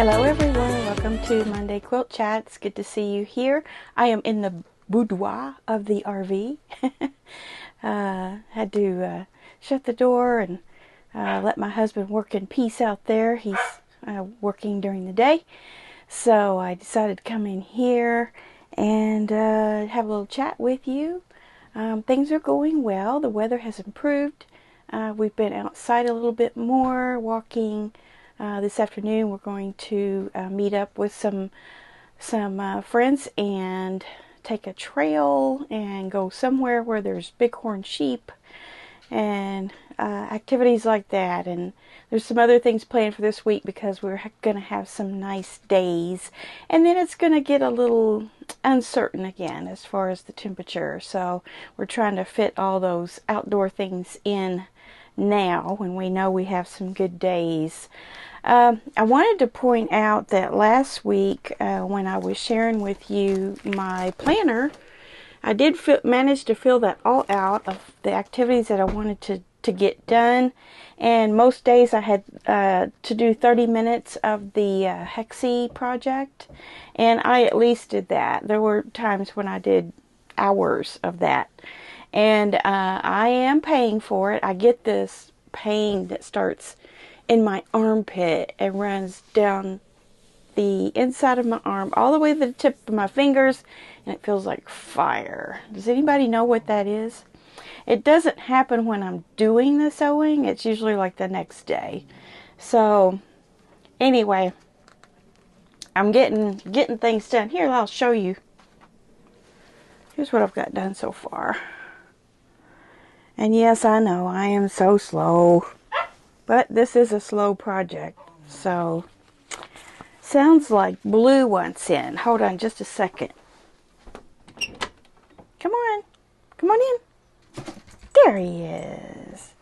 Hello everyone, welcome to Monday Quilt Chat. It's good to see you here. I am in the boudoir of the RV. Had to shut the door and let my husband work in peace out there. He's working during the day. So I decided to come in here and have a little chat with you. Things are going well. The weather has improved. We've been outside a little bit more, walking. This afternoon we're going to meet up with some friends and take a trail and go somewhere where there's bighorn sheep and activities like that. And there's some other things planned for this week because we're going to have some nice days, and then it's going to get a little uncertain again as far as the temperature. So we're trying to fit all those outdoor things in now when we know we have some good days. I wanted to point out that last week when I was sharing with you my planner, I did manage to fill that all out of the activities that I wanted to get done. And most days I had to do 30 minutes of the Hexie project, and I at least did that. There were times when I did hours of that. And I am paying for it. I get this pain that starts in my armpit and runs down the inside of my arm all the way to the tip of my fingers, and it feels like fire. Does anybody know what that is? It doesn't happen when I'm doing the sewing. It's usually like the next day. So anyway, I'm getting things done. Here, I'll show you. Here's what I've got done so far. And yes, I know I am so slow, but this is a slow project. So sounds like Blue wants in. Hold on just a second. Come on in. There he is.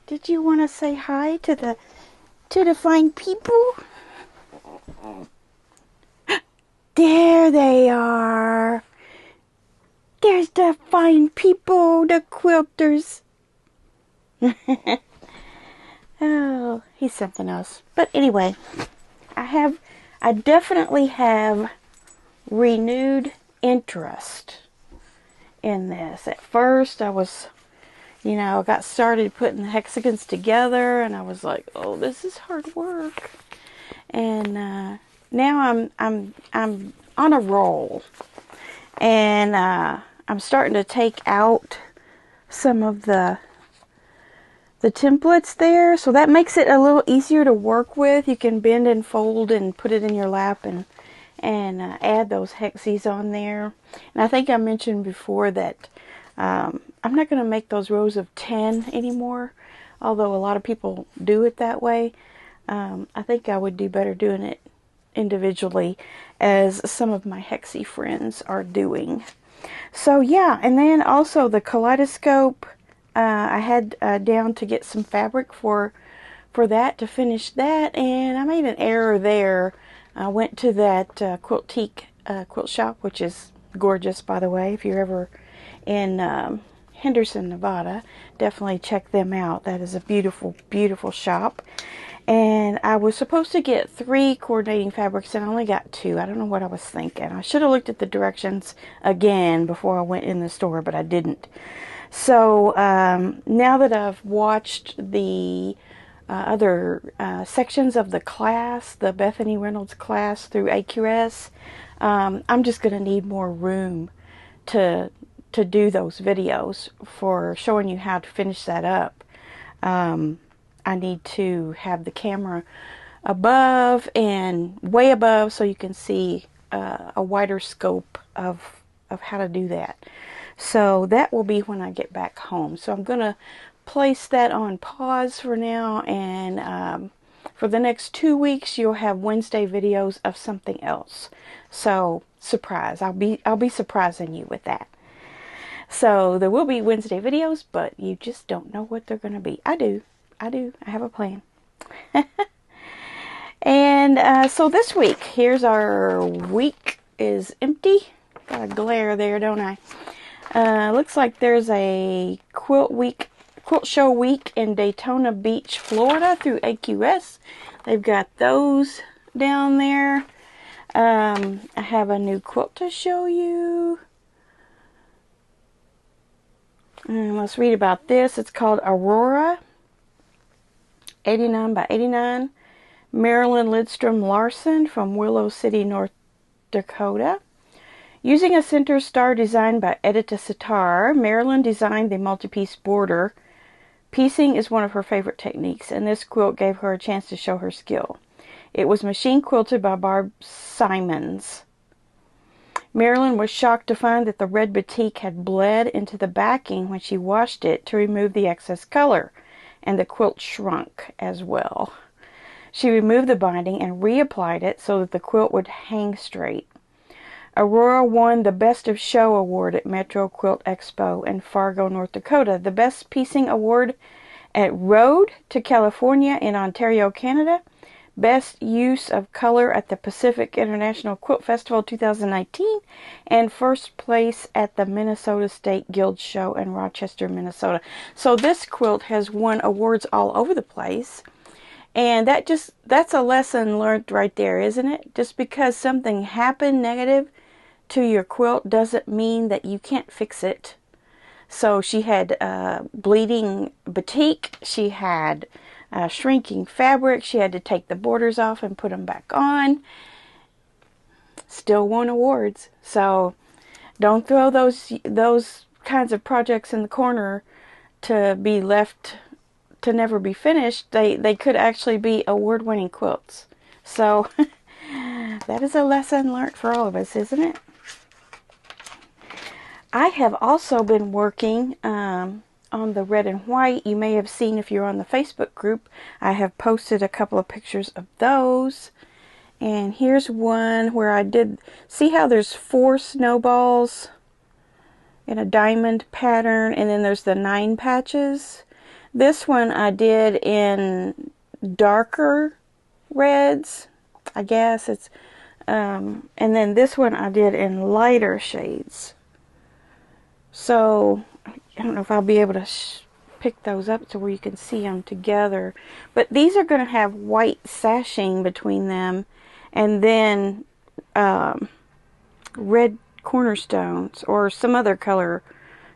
Did you want to say hi to the fine people? There they are. There's the fine people, the quilters. Oh, he's something else. But anyway, I definitely have renewed interest in this. At first I was, got started putting the hexagons together, and I was like, oh, this is hard work. And now I'm on a roll. And I'm starting to take out some of the templates there, so that makes it a little easier to work with. You can bend and fold and put it in your lap and add those hexies on there. And I think I mentioned before that I'm not going to make those rows of 10 anymore, although a lot of people do it that way. I think I would do better doing it individually, as some of my hexie friends are doing. So yeah, and then also the kaleidoscope, I had down to get some fabric for that, to finish that, and I made an error there. I went to that Quiltique quilt shop, which is gorgeous, by the way. If you're ever in Henderson, Nevada, definitely check them out. That is a beautiful, beautiful shop. And I was supposed to get 3 coordinating fabrics, and I only got 2. I don't know what I was thinking. I should have looked at the directions again before I went in the store, but I didn't. So now that I've watched the other sections of the class, the Bethany Reynolds class through AQS, I'm just going to need more room to do those videos for showing you how to finish that up. I need to have the camera above and way above so you can see a wider scope of how to do that. So that will be when I get back home. So I'm going to place that on pause for now, and for the next 2 weeks you'll have Wednesday videos of something else. So surprise, I'll be surprising you with that. So there will be Wednesday videos, but you just don't know what they're going to be. I do. I have a plan. And so this week, here's our week is empty. Got a glare there, don't I? Looks like there's a quilt show week in Daytona Beach, Florida through AQS. They've got those down there. I have a new quilt to show you. And let's read about this. It's called Aurora, 89 by 89. Marilyn Lidstrom Larson from Willow City, North Dakota. Using a center star designed by Edita Sitar, Marilyn designed the multi-piece border. Piecing is one of her favorite techniques, and this quilt gave her a chance to show her skill. It was machine quilted by Barb Simons. Marilyn was shocked to find that the red batik had bled into the backing when she washed it to remove the excess color, and the quilt shrunk as well. She removed the binding and reapplied it so that the quilt would hang straight. Aurora won the Best of Show award at Metro Quilt Expo in Fargo, North Dakota, the Best Piecing award at Road to California in Ontario, Canada, Best Use of Color at the Pacific International Quilt Festival 2019, and first place at the Minnesota State Guild Show in Rochester, Minnesota. So this quilt has won awards all over the place. And that's a lesson learned right there, isn't it? Just because something happened negative to your quilt doesn't mean that you can't fix it. So she had bleeding batik, she had shrinking fabric, she had to take the borders off and put them back on. Still won awards. So don't throw those kinds of projects in the corner to be left to never be finished. They could actually be award-winning quilts. So that is a lesson learned for all of us, isn't it? I have also been working on the red and white. You may have seen, if you're on the Facebook group, I have posted a couple of pictures of those. And here's one where I did, see how there's 4 snowballs in a diamond pattern, and then there's the 9 patches. This one I did in darker reds, I guess it's, and then this one I did in lighter shades. So I don't know if I'll be able to pick those up to where you can see them together. But these are going to have white sashing between them, and then red cornerstones or some other color.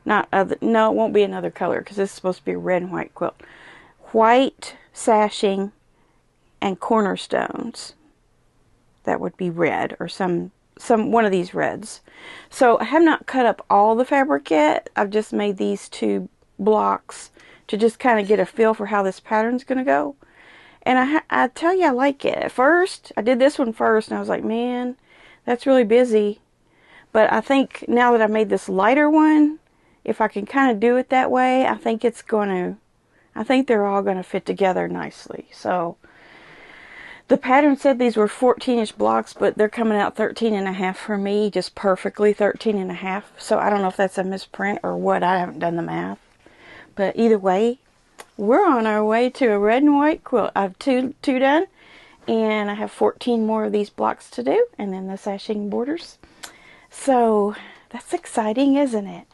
No, it won't be another color because this is supposed to be a red and white quilt. White sashing and cornerstones. That would be red, or one of these reds. So I have not cut up all the fabric yet. I've just made these 2 blocks to just kind of get a feel for how this pattern's going to go. And I tell you, I like it. At first, I did this one first, and I was like, man, that's really busy. But I think now that I made this lighter one, if I can kind of do it that way, I think they're all going to fit together nicely. So the pattern said these were 14-inch blocks, but they're coming out 13.5 for me, just perfectly 13.5. So I don't know if that's a misprint or what. I haven't done the math. But either way, we're on our way to a red and white quilt. I have two done, and I have 14 more of these blocks to do, and then the sashing borders. So that's exciting, isn't it?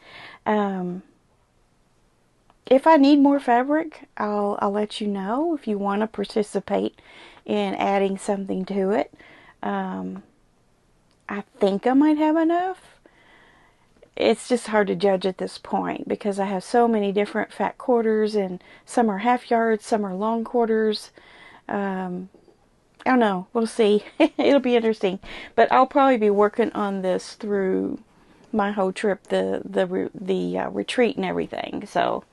If I need more fabric, I'll let you know if you want to participate in adding something to it. I think I might have enough. It's just hard to judge at this point because I have so many different fat quarters, and some are half yards, some are long quarters. I don't know. We'll see. It'll be interesting. But I'll probably be working on this through my whole trip, the retreat and everything. So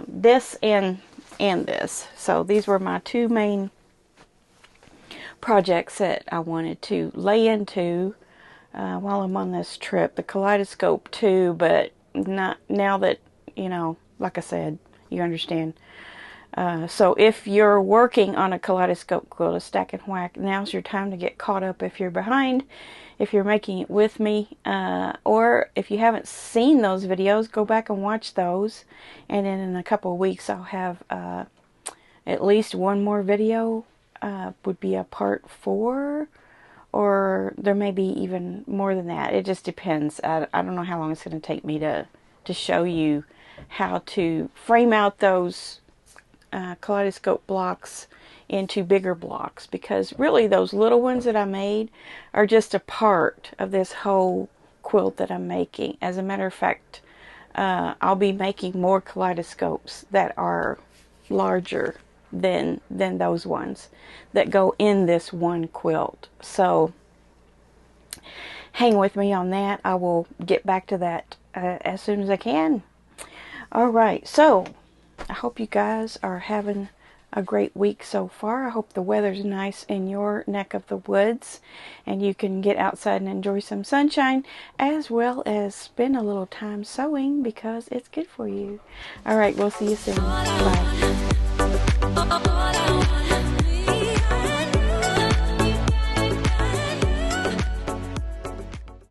this and this. So these were my 2 main projects that I wanted to lay into while I'm on this trip. The kaleidoscope too, but not now that, like I said, you understand. So if you're working on a kaleidoscope quilt, a stack and whack, now's your time to get caught up if you're behind, if you're making it with me, or if you haven't seen those videos, go back and watch those. And then in a couple of weeks I'll have at least one more video, would be a part 4, or there may be even more than that. It just depends. I don't know how long it's going to take me to show you how to frame out those kaleidoscope blocks into bigger blocks, because really those little ones that I made are just a part of this whole quilt that I'm making. As a matter of fact, I'll be making more kaleidoscopes that are larger than those ones that go in this one quilt. So hang with me on that. I will get back to that as soon as I can. Alright, so I hope you guys are having a great week so far. I hope the weather's nice in your neck of the woods and you can get outside and enjoy some sunshine, as well as spend a little time sewing because it's good for you. Alright, we'll see you soon. Bye.